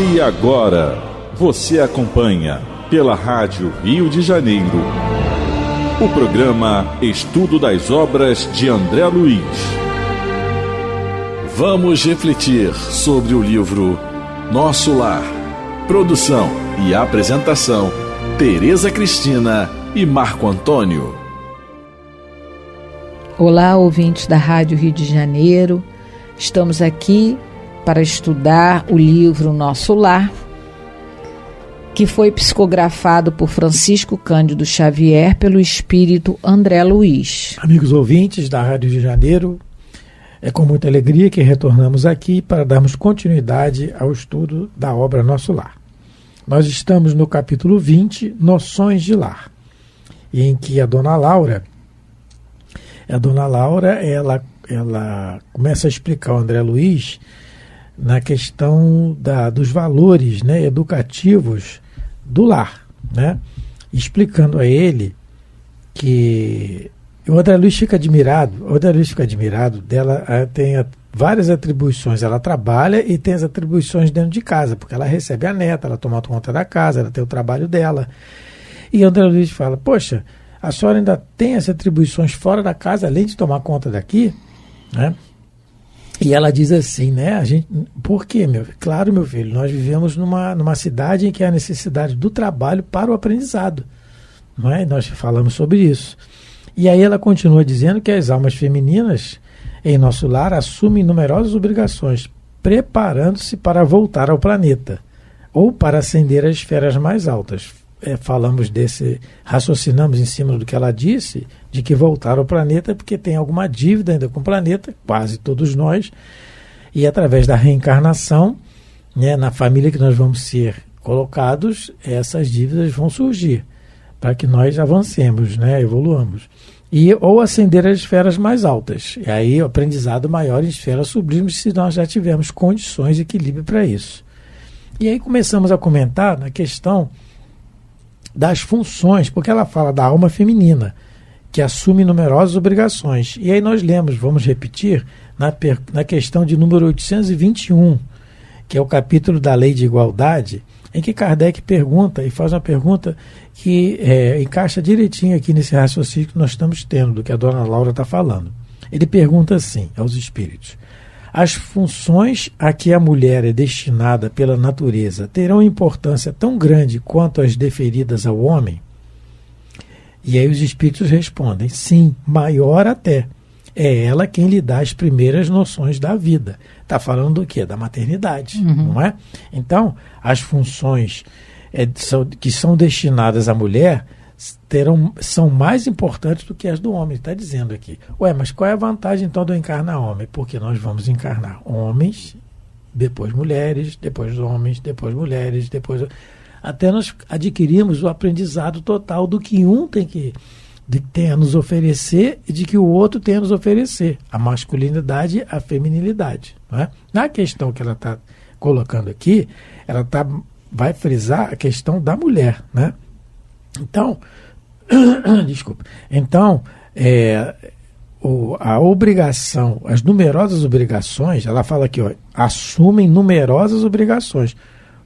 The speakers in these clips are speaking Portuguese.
E agora, você acompanha pela Rádio Rio de Janeiro o programa Estudo das Obras de André Luiz. Vamos refletir sobre o livro Nosso Lar. Produção e apresentação, Tereza Cristina e Marco Antônio. Olá, ouvintes da Rádio Rio de Janeiro. Estamos aqui para estudar o livro Nosso Lar, que foi psicografado por Francisco Cândido Xavier pelo espírito André Luiz. Amigos ouvintes da Rádio Rio de Janeiro, é com muita alegria que retornamos aqui para darmos continuidade ao estudo da obra Nosso Lar. Nós estamos no capítulo 20, Noções de Lar, em que a Dona Laura, ela começa a explicar ao André Luiz na questão dos valores, né, educativos do lar, né, explicando a ele que o André Luiz fica admirado dela. Tem várias atribuições, ela trabalha e tem as atribuições dentro de casa, porque ela recebe a neta, ela toma conta da casa, ela tem o trabalho dela. E o André Luiz fala: poxa, a senhora ainda tem as atribuições fora da casa, além de tomar conta daqui, né? E ela diz assim, né? Por quê, Claro, meu filho, nós vivemos numa cidade em que há necessidade do trabalho para o aprendizado, não é? Nós falamos sobre isso. E aí ela continua dizendo que as almas femininas em nosso lar assumem numerosas obrigações, preparando-se para voltar ao planeta ou para ascender às esferas mais altas. Raciocinamos em cima do que ela disse, de que voltar ao planeta porque tem alguma dívida ainda com o planeta, quase todos nós, e através da reencarnação, né, na família que nós vamos ser colocados, essas dívidas vão surgir, para que nós avancemos, né, evoluamos. Ou ascender às esferas mais altas, e aí o aprendizado maior em esferas sublimes, se nós já tivermos condições e equilíbrio para isso. E aí começamos a comentar na questão das funções, porque ela fala da alma feminina, que assume numerosas obrigações. E aí nós lemos, vamos repetir, na questão de número 821, que é o capítulo da Lei de Igualdade, em que Kardec pergunta, e faz uma pergunta que encaixa direitinho aqui nesse raciocínio que nós estamos tendo, do que a Dona Laura está falando. Ele pergunta assim aos espíritos: as funções a que a mulher é destinada pela natureza terão importância tão grande quanto as deferidas ao homem? E aí os espíritos respondem: sim, maior até. É ela quem lhe dá as primeiras noções da vida. Está falando do quê? Da maternidade, não é? Então, as funções que são destinadas à mulher são mais importantes do que as do homem, está dizendo aqui. Mas qual é a vantagem então de eu encarnar homem? Porque nós vamos encarnar homens, depois mulheres, depois homens, depois mulheres, depois... Até nós adquirimos o aprendizado total do que um tem a nos oferecer e de que o outro tem a nos oferecer. A masculinidade, a feminilidade. Não é? Na questão que ela está colocando aqui, ela vai frisar a questão da mulher, né? Então, desculpa. Então, a obrigação, as numerosas obrigações, ela fala aqui, assumem numerosas obrigações.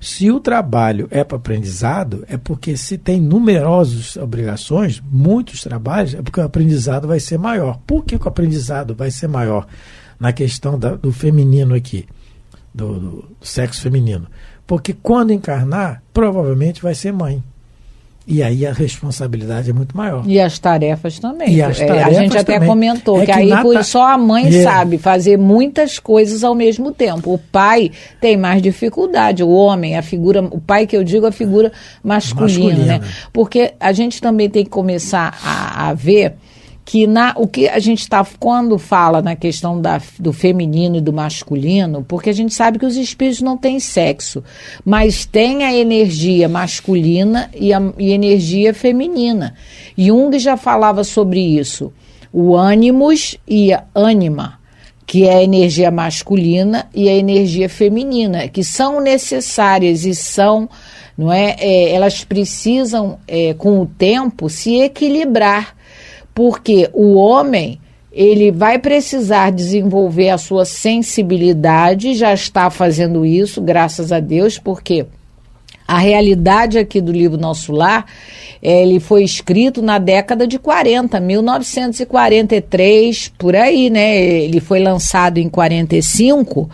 Se o trabalho é para aprendizado, é porque se tem numerosas obrigações, muitos trabalhos, é porque o aprendizado vai ser maior. Por que o aprendizado vai ser maior na questão do feminino aqui, do sexo feminino? Porque quando encarnar, provavelmente vai ser mãe. E aí a responsabilidade é muito maior. E as tarefas também. A gente até comentou que aí só a mãe sabe fazer muitas coisas ao mesmo tempo. O pai tem mais dificuldade. O homem, o pai que eu digo, a figura masculina. Né? Porque a gente também tem que começar a ver que o que a gente está, quando fala na questão do feminino e do masculino, porque a gente sabe que os espíritos não têm sexo, mas tem a energia masculina e energia feminina. Jung já falava sobre isso, o ânimos e a ânima, que é a energia masculina e a energia feminina, que são necessárias e são, não é, elas precisam, com o tempo, se equilibrar. Porque o homem, ele vai precisar desenvolver a sua sensibilidade, já está fazendo isso, graças a Deus, porque a realidade aqui do livro Nosso Lar, ele foi escrito na década de 40, 1943, por aí, né? Ele foi lançado em 45,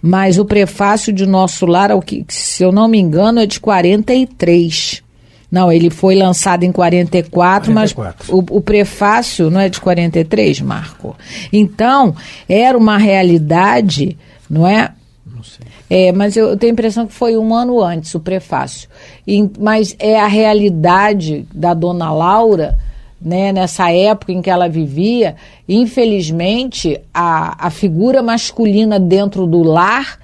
mas o prefácio de Nosso Lar, se eu não me engano, é de 43. Não, ele foi lançado em 44, mas o prefácio não é de 43, Marco? Então, era uma realidade, não é? Não sei. Mas eu tenho a impressão que foi um ano antes, o prefácio. Mas é a realidade da Dona Laura, né, nessa época em que ela vivia. Infelizmente, a figura masculina dentro do lar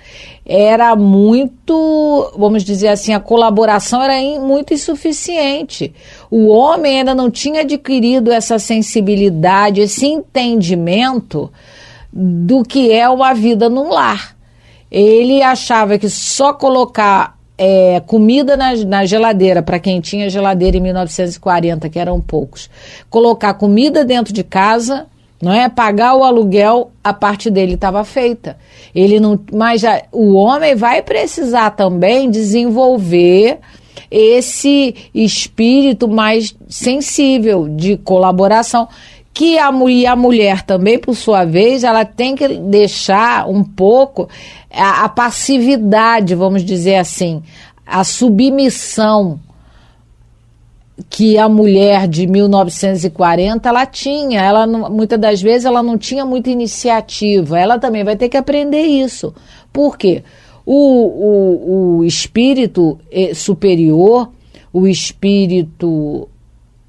era muito, vamos dizer assim, a colaboração era muito insuficiente. O homem ainda não tinha adquirido essa sensibilidade, esse entendimento do que é uma vida num lar. Ele achava que só colocar comida na geladeira, para quem tinha geladeira em 1940, que eram poucos, colocar comida dentro de casa, não é? Pagar o aluguel, a parte dele estava feita. Mas o homem vai precisar também desenvolver esse espírito mais sensível de colaboração, que a mulher também, por sua vez, ela tem que deixar um pouco a passividade, vamos dizer assim, a submissão que a mulher de 1940 ela tinha. Ela muitas das vezes ela não tinha muita iniciativa. Ela também vai ter que aprender isso. Por quê? O espírito superior, o espírito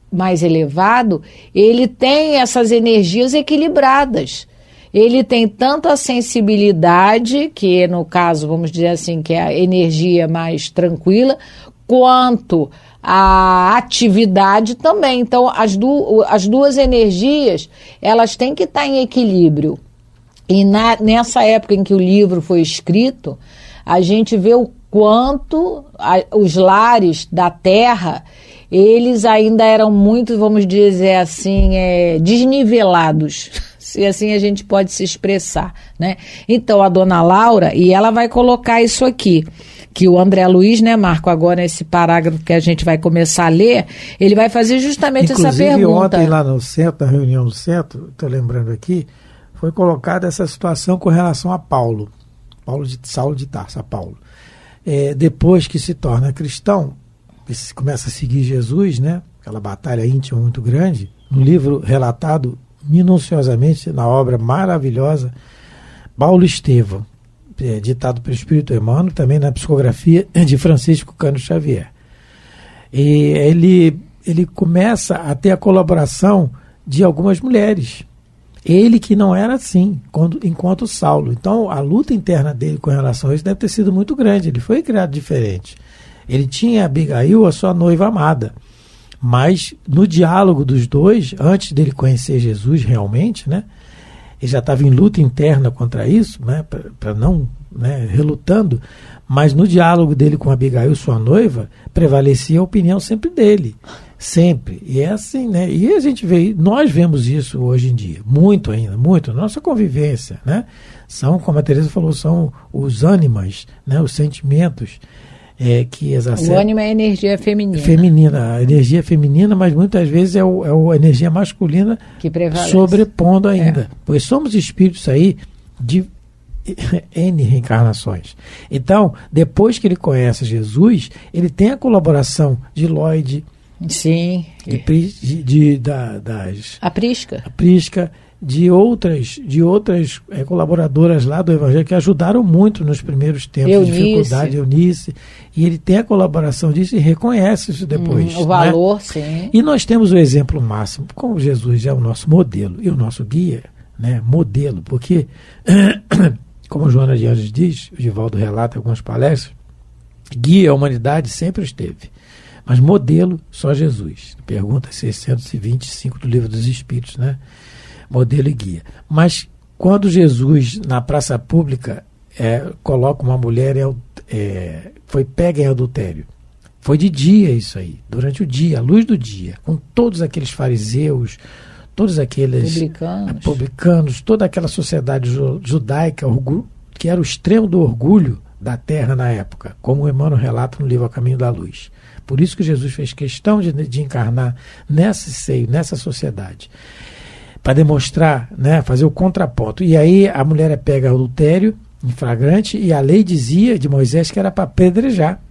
mais elevado, ele tem essas energias equilibradas. Ele tem tanto a sensibilidade, que no caso, vamos dizer assim, que é a energia mais tranquila, quanto a atividade também. Então, as duas energias, elas têm que estar em equilíbrio. E nessa época em que o livro foi escrito, a gente vê o quanto os lares da Terra, eles ainda eram muito, vamos dizer assim, desnivelados, se assim a gente pode se expressar, né? Então, a Dona Laura, e ela vai colocar isso aqui, que o André Luiz, né, Marco, agora esse parágrafo que a gente vai começar a ler, ele vai fazer justamente essa pergunta. Inclusive, ontem lá no centro, na reunião do centro, estou lembrando aqui, foi colocada essa situação com relação a Saulo de Tarso, a Paulo. Depois que se torna cristão, começa a seguir Jesus, né, aquela batalha íntima muito grande, um livro relatado minuciosamente na obra maravilhosa Paulo Estevão, ditado pelo Espírito Emmanuel, também na psicografia de Francisco Cândido Xavier. E ele começa a ter a colaboração de algumas mulheres. Ele que não era assim, enquanto Saulo. Então, a luta interna dele com relação a isso deve ter sido muito grande. Ele foi criado diferente. Ele tinha Abigail, a sua noiva amada. Mas, no diálogo dos dois, antes dele conhecer Jesus realmente, né, ele já estava em luta interna contra isso, né, para não, né, relutando, mas no diálogo dele com Abigail, sua noiva, prevalecia a opinião sempre dele. Sempre. E é assim, né? E a gente nós vemos isso hoje em dia, muito ainda, muito, nossa convivência, né? São, como a Teresa falou, são os ânimas, né? Os sentimentos que exacerbam. O ânima é a energia feminina. Feminina, a energia feminina, mas muitas vezes é a energia masculina que prevalece, sobrepondo ainda. Pois somos espíritos aí de N reencarnações. Então, depois que ele conhece Jesus, ele tem a colaboração de Lloyd, sim, a Prisca, de outras colaboradoras lá do Evangelho que ajudaram muito nos primeiros tempos de dificuldade, Eunice, e ele tem a colaboração disso e reconhece isso depois. O valor, né? Sim. E nós temos o exemplo máximo, como Jesus é o nosso modelo e o nosso guia, né? Modelo, porque como Joana de Anjos diz, o Givaldo relata em algumas palestras, guia a humanidade sempre esteve. Mas modelo, só Jesus. Pergunta 625 do Livro dos Espíritos, né? Modelo e guia. Mas quando Jesus, na praça pública, coloca uma mulher, foi pega em adultério. Foi de dia isso aí, durante o dia, a luz do dia, com todos aqueles fariseus, todos aqueles publicanos, toda aquela sociedade judaica, que era o extremo do orgulho da terra na época, como Emmanuel relata no livro A Caminho da Luz. Por isso que Jesus fez questão de encarnar nesse seio, nessa sociedade, para demonstrar, né, fazer o contraponto. E aí a mulher pega adultério em flagrante, e a lei dizia de Moisés que era para apedrejar.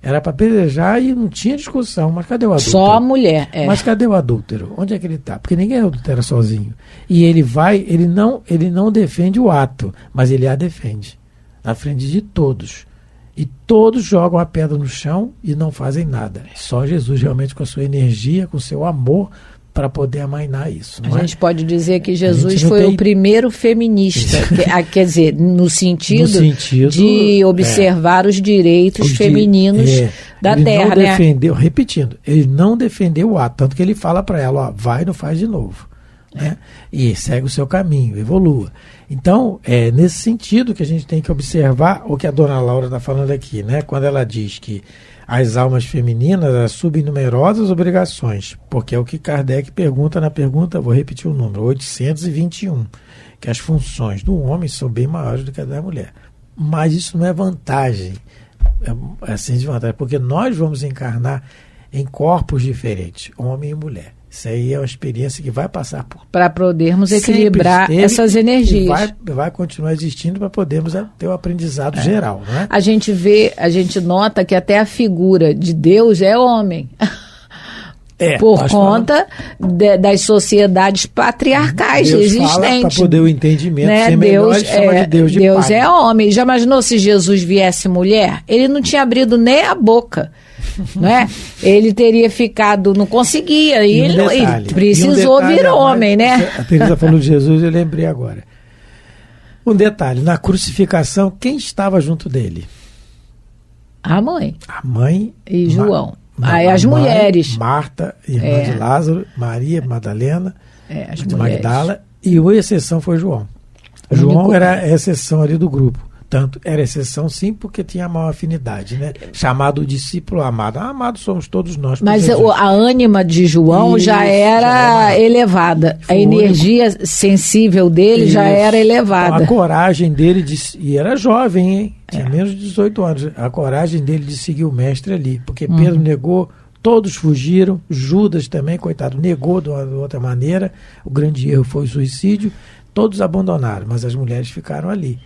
Era para apedrejar e não tinha discussão. Mas cadê o adúltero? Só a mulher. Mas cadê o adúltero? Onde é que ele está? Porque ninguém adultera sozinho. E ele não defende o ato, mas ele a defende na frente de todos. E todos jogam a pedra no chão e não fazem nada. Só Jesus realmente, com a sua energia, com o seu amor, para poder amainar isso. A gente pode dizer que Jesus foi o primeiro feminista, quer dizer, no sentido de observar os direitos femininos da terra. Ele não defendeu, repetindo, ele não defendeu o ato, tanto que ele fala para ela, ó, vai e não faz de novo. Né? E segue o seu caminho, evolua. Então, é nesse sentido que a gente tem que observar o que a dona Laura está falando aqui, né? Quando ela diz que as almas femininas assumem numerosas obrigações, porque é o que Kardec pergunta na pergunta, vou repetir o número, 821, que as funções do homem são bem maiores do que a da mulher. Mas isso não é vantagem, é assim de vantagem, porque nós vamos encarnar em corpos diferentes, homem e mulher. Isso aí é uma experiência que vai passar por... Para podermos equilibrar essas energias. Vai continuar existindo para podermos ter o aprendizado geral. Não é? A gente nota que até a figura de Deus é homem. Por conta das sociedades patriarcais Deus existentes. Para poder o entendimento ser melhor, chama de Deus de Deus pai. É homem. Já imaginou se Jesus viesse mulher? Ele não tinha abrido nem a boca. Não é? Ele teria ficado, não conseguia, e ele precisou vir homem, né? A Teresa falou de Jesus, eu lembrei agora. Um detalhe, na crucificação, quem estava junto dele? A mãe. A mãe e João. Aí as mulheres. Marta, irmã de Lázaro, Maria Madalena, as de Magdala, e a exceção foi João. João era a exceção ali do grupo. Tanto era exceção, sim, porque tinha maior afinidade, né? Chamado discípulo amado. Amado somos todos nós. Mas a ânima de João já era elevada. A energia sensível dele já era elevada. Então, a coragem dele, e era jovem, hein? Tinha menos de 18 anos. A coragem dele de seguir o mestre ali. Porque Pedro negou, todos fugiram. Judas também, coitado, negou de outra maneira. O grande erro foi o suicídio. Todos abandonaram, mas as mulheres ficaram ali.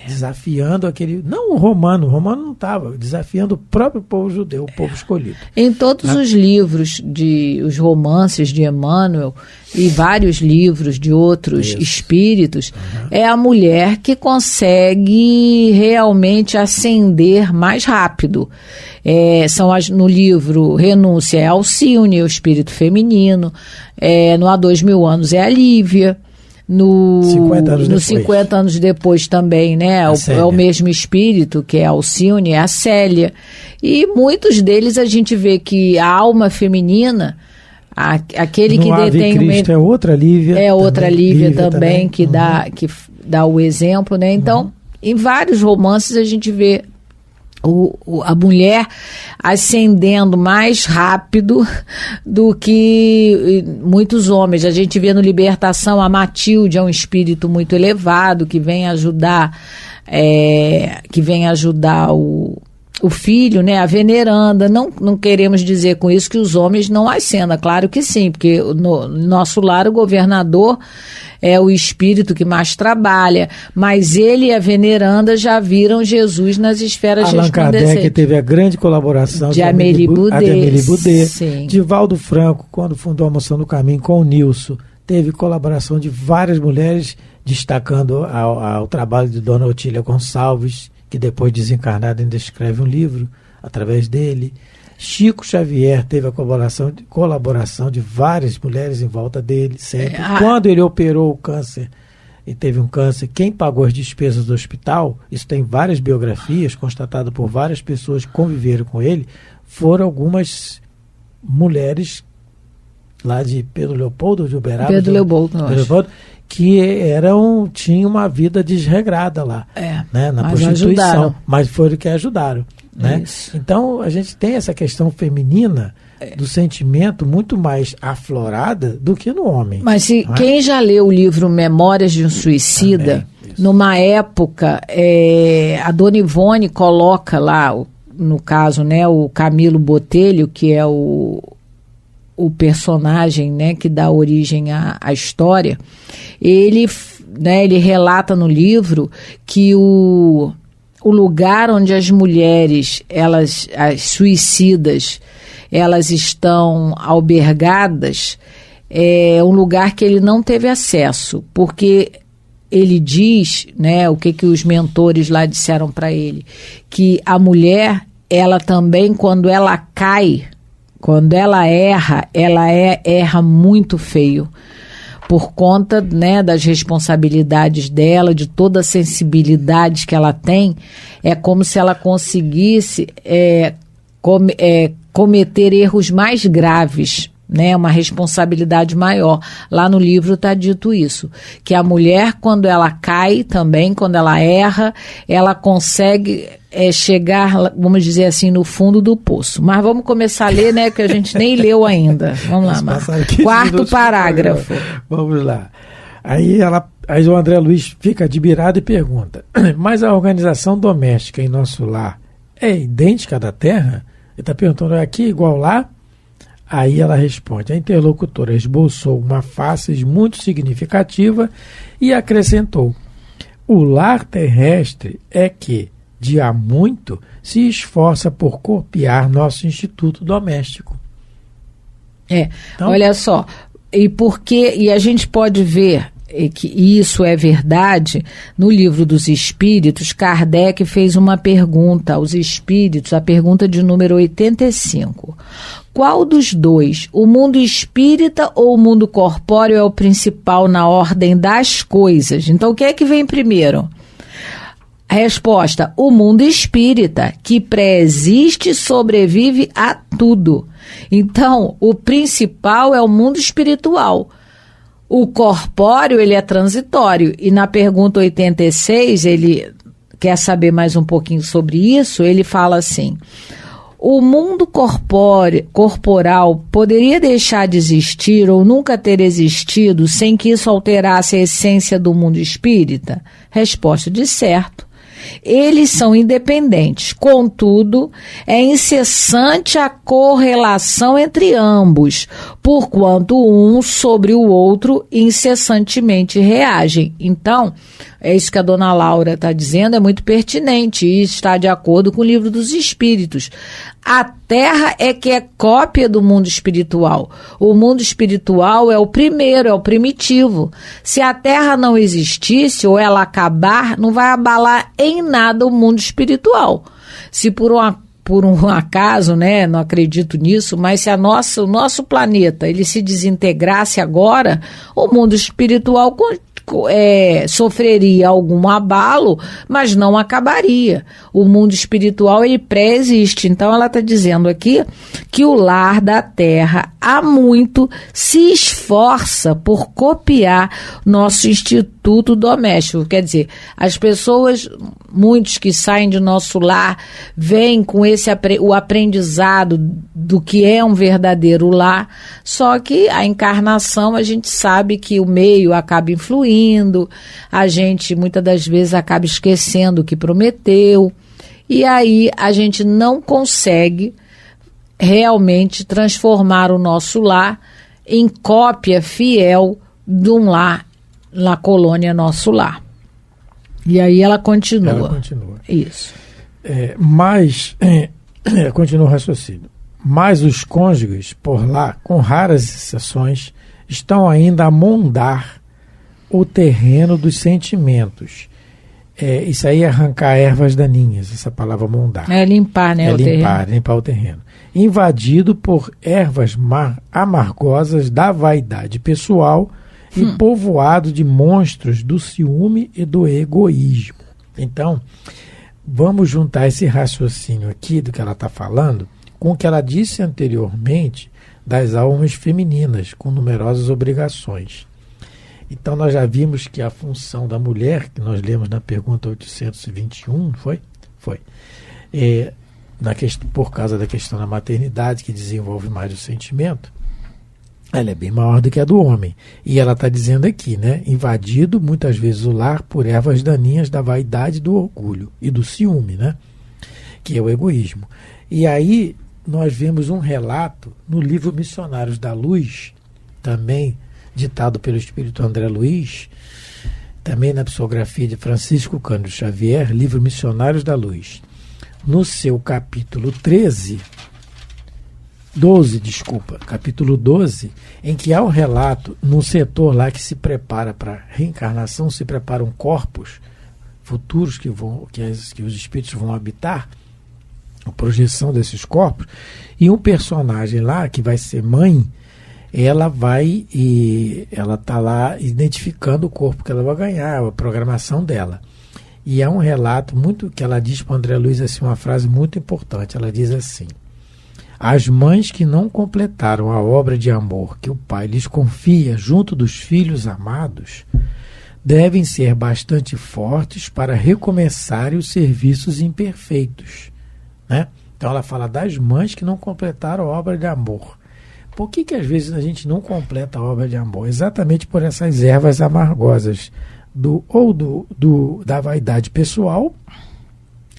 Desafiando aquele... Não o romano não estava, desafiando o próprio povo judeu, o povo escolhido. Em todos os livros, os romances de Emmanuel e vários livros de outros espíritos, é a mulher que consegue realmente ascender mais rápido. No livro Renúncia é Alcione, o espírito feminino, no Há 2000 anos é a Lívia, 50 anos depois também, né? É o mesmo espírito, que é a Alcione, é a Célia. E muitos deles a gente vê que a alma feminina, aquele que detém Cristo é outra Lívia. É outra Lívia também, que dá o exemplo, né? Então, em vários romances a gente vê a mulher ascendendo mais rápido do que muitos homens. A gente vê no Libertação a Matilde, é um espírito muito elevado que vem ajudar o filho, né, a veneranda. Não queremos dizer com isso que os homens não ascendam, claro que sim, porque no nosso lar o governador é o espírito que mais trabalha, mas ele e a veneranda já viram Jesus nas esferas resplandecentes. Allan Kardec teve a grande colaboração de Amélie Boudet, Divaldo Franco, quando fundou a Moção do Caminho com o Nilson, teve colaboração de várias mulheres, destacando ao trabalho de Dona Otília Gonçalves, que depois desencarnado ainda escreve um livro através dele. Chico Xavier teve a colaboração de várias mulheres em volta dele, sempre. Quando ele operou o câncer, e teve um câncer, quem pagou as despesas do hospital, isso tem várias biografias, constatado por várias pessoas que conviveram com ele, foram algumas mulheres lá de Pedro Leopoldo, de Uberaba. Pedro Leopoldo, que tinham uma vida desregrada lá, né, na prostituição, mas foram que ajudaram. Né? Então a gente tem essa questão feminina, do sentimento muito mais aflorada do que no homem. Mas quem já leu o livro Memórias de um Suicida, numa época, a Dona Ivone coloca lá, no caso, né, o Camilo Botelho, que é o personagem, né, que dá origem à história, ele relata no livro que o lugar onde as mulheres, as suicidas, elas estão albergadas, é um lugar que ele não teve acesso, porque ele diz, né, o que os mentores lá disseram para ele, que a mulher, ela também, quando ela cai, quando ela erra muito feio, por conta, né, das responsabilidades dela, de toda a sensibilidade que ela tem. É como se ela conseguisse cometer erros mais graves, né, uma responsabilidade maior. Lá no livro está dito isso, que a mulher, quando ela cai também, quando ela erra, ela consegue chegar, vamos dizer assim, no fundo do poço. Mas vamos começar a ler, né, que a gente nem leu ainda. Vamos lá, Marcos. Quarto parágrafo. Vamos lá. Aí o André Luiz fica admirado e pergunta: mas a organização doméstica em nosso lar é idêntica à da Terra? Ele está perguntando, é aqui igual lá? Aí ela responde: a interlocutora esboçou uma face muito significativa e acrescentou: o lar terrestre é que, de há muito, se esforça por copiar nosso instituto doméstico. Então, olha só, e a gente pode ver que isso é verdade. No Livro dos Espíritos, Kardec fez uma pergunta aos espíritos, a pergunta de número 85. Qual dos dois, o mundo espírita ou o mundo corpóreo, é o principal na ordem das coisas? Então, o que é que vem primeiro? A resposta: o mundo espírita, que pré-existe e sobrevive a tudo. Então, o principal é o mundo espiritual. O corpóreo, ele é transitório. E na pergunta 86, ele quer saber mais um pouquinho sobre isso, ele fala assim: o mundo corporal poderia deixar de existir ou nunca ter existido sem que isso alterasse a essência do mundo espírita? Resposta: de certo. Eles são independentes, contudo, é incessante a correlação entre ambos, porquanto um sobre o outro incessantemente reagem. Então, é isso que a dona Laura está dizendo, é muito pertinente e está de acordo com o Livro dos Espíritos. A Terra é que é cópia do mundo espiritual. O mundo espiritual é o primeiro, é o primitivo. Se a Terra não existisse ou ela acabar, não vai abalar em nada o mundo espiritual. Se por um acaso, né, não acredito nisso, mas se o nosso planeta ele se desintegrasse agora, o mundo espiritual sofreria algum abalo, mas não acabaria. O mundo espiritual, ele pré-existe. Então ela está dizendo aqui que o lar da Terra há muito se esforça por copiar nosso instituto doméstico. Quer dizer, as pessoas, muitos que saem de nosso lar, vêm com o aprendizado do que é um verdadeiro lar, só que a encarnação, a gente sabe que o meio acaba influindo, a gente muitas das vezes acaba esquecendo o que prometeu, e aí a gente não consegue realmente transformar o nosso lar em cópia fiel de um lar na colônia Nosso Lar. E aí ela continua. Isso. Continua o raciocínio. Mas os cônjuges, por lá, com raras exceções, estão ainda a mondar o terreno dos sentimentos. Isso aí é arrancar ervas daninhas, essa palavra mondar. É limpar, né? Limpar o terreno. Invadido por ervas amargosas da vaidade pessoal e povoado de monstros do ciúme e do egoísmo. Então, vamos juntar esse raciocínio aqui do que ela está falando com o que ela disse anteriormente das almas femininas, com numerosas obrigações. Então, nós já vimos que a função da mulher, que nós lemos na pergunta 821, foi? Foi. por causa da questão da maternidade, que desenvolve mais o sentimento, ela é bem maior do que a do homem. E ela está dizendo aqui, né? Invadido muitas vezes o lar por ervas daninhas da vaidade, do orgulho e do ciúme, né? Que é o egoísmo. E aí nós vemos um relato no livro Missionários da Luz, também ditado pelo Espírito André Luiz, também na psicografia de Francisco Cândido Xavier, livro Missionários da Luz, no seu capítulo 12, em que há um relato num setor lá que se prepara para a reencarnação, se preparam corpos futuros que os espíritos vão habitar, a projeção desses corpos, e um personagem lá que vai ser mãe, ela está lá identificando o corpo que ela vai ganhar, a programação dela. E é um relato muito que ela diz para o André Luiz assim, uma frase muito importante. Ela diz assim: as mães que não completaram a obra de amor que o pai lhes confia junto dos filhos amados devem ser bastante fortes para recomeçarem os serviços imperfeitos, né? Então ela fala das mães que não completaram a obra de amor. Por que às vezes a gente não completa a obra de amor? Exatamente por essas ervas amargosas da vaidade pessoal,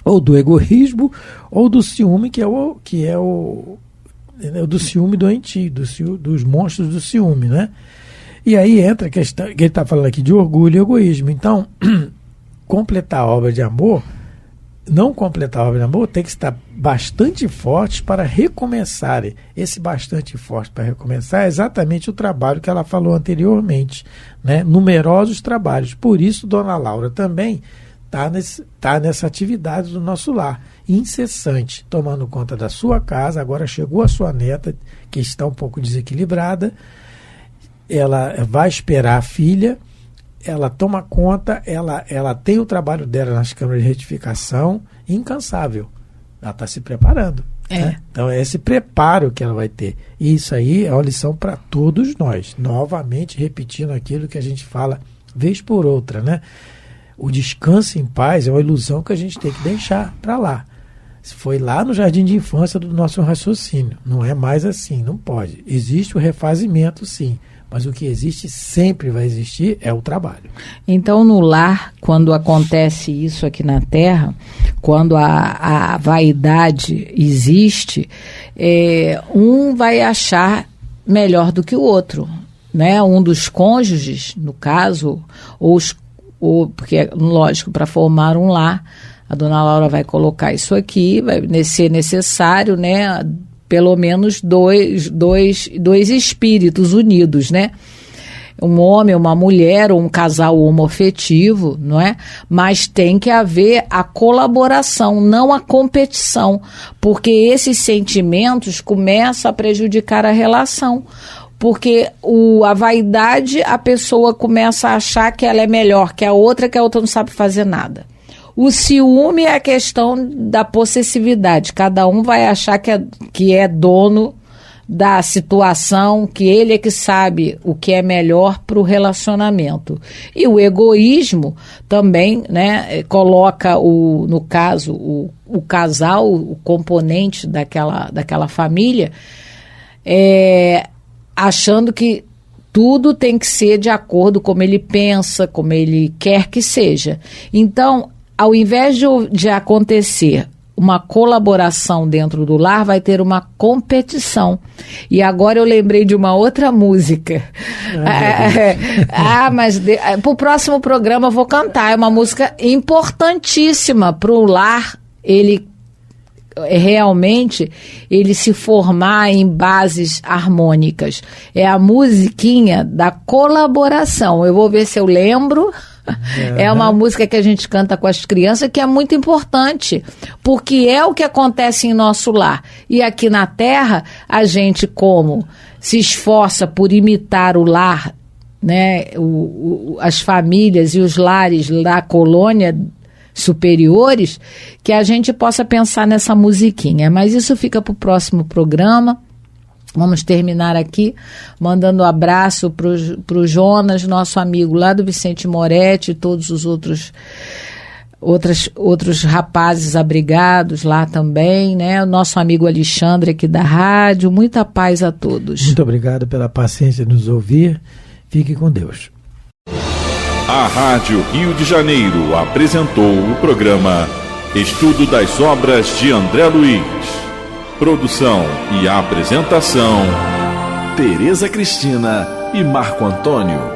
ou do egoísmo, ou do ciúme, que é o do ciúme doentio, dos monstros do ciúme, né? E aí entra a questão, que ele está falando aqui de orgulho e egoísmo. Então, completar a obra de amor, não completar a obra de amor, tem que estar bastante fortes para recomeçar. Esse bastante forte para recomeçar é exatamente o trabalho que ela falou anteriormente, né? Numerosos trabalhos. Por isso, Dona Laura também está nessa atividade do nosso lar, incessante, tomando conta da sua casa. Agora chegou a sua neta, que está um pouco desequilibrada, ela vai esperar a filha, ela toma conta, ela tem o trabalho dela nas câmaras de retificação, incansável. Ela está se preparando. Né? Então é esse preparo que ela vai ter. E isso aí é uma lição para todos nós. Novamente repetindo aquilo que a gente fala vez por outra, né? O descanso em paz é uma ilusão que a gente tem que deixar para lá. Foi lá no jardim de infância do nosso raciocínio. Não é mais assim, não pode. Existe o refazimento, sim. Mas o que existe, sempre vai existir, é o trabalho. Então, no lar, quando acontece isso aqui na Terra, quando a vaidade existe, um vai achar melhor do que o outro, né? Um dos cônjuges, no caso, porque, lógico, para formar um lar, a Dona Laura vai colocar isso aqui, vai ser necessário, né? Pelo menos dois espíritos unidos, né? Um homem, uma mulher, ou um casal homoafetivo, não é? Mas tem que haver a colaboração, não a competição, porque esses sentimentos começam a prejudicar a relação. Porque a vaidade, a pessoa começa a achar que ela é melhor que a outra não sabe fazer nada. O ciúme é a questão da possessividade. Cada um vai achar que é dono da situação, que ele é que sabe o que é melhor para o relacionamento. E o egoísmo também, né, coloca, no caso, o casal, o componente daquela família, achando que tudo tem que ser de acordo como ele pensa, como ele quer que seja. Então, ao invés de acontecer uma colaboração dentro do lar, vai ter uma competição. E agora eu lembrei de uma outra música. Mas para o próximo programa eu vou cantar. É uma música importantíssima para o lar, ele se formar em bases harmônicas. É a musiquinha da colaboração. Eu vou ver se eu lembro. É uma música que a gente canta com as crianças, que é muito importante, porque é o que acontece em nosso lar. E aqui na Terra, a gente, como se esforça por imitar o lar, né, as famílias e os lares da colônia superiores, que a gente possa pensar nessa musiquinha. Mas isso fica para o próximo programa. Vamos terminar aqui mandando um abraço para o Jonas, nosso amigo lá do Vicente Moretti, e todos os outros outros rapazes abrigados lá também, né? O nosso amigo Alexandre aqui da rádio. Muita paz a todos. Muito obrigado pela paciência de nos ouvir. Fique com Deus. A Rádio Rio de Janeiro apresentou o programa Estudo das Obras de André Luiz. Produção e apresentação, Tereza Cristina e Marco Antônio.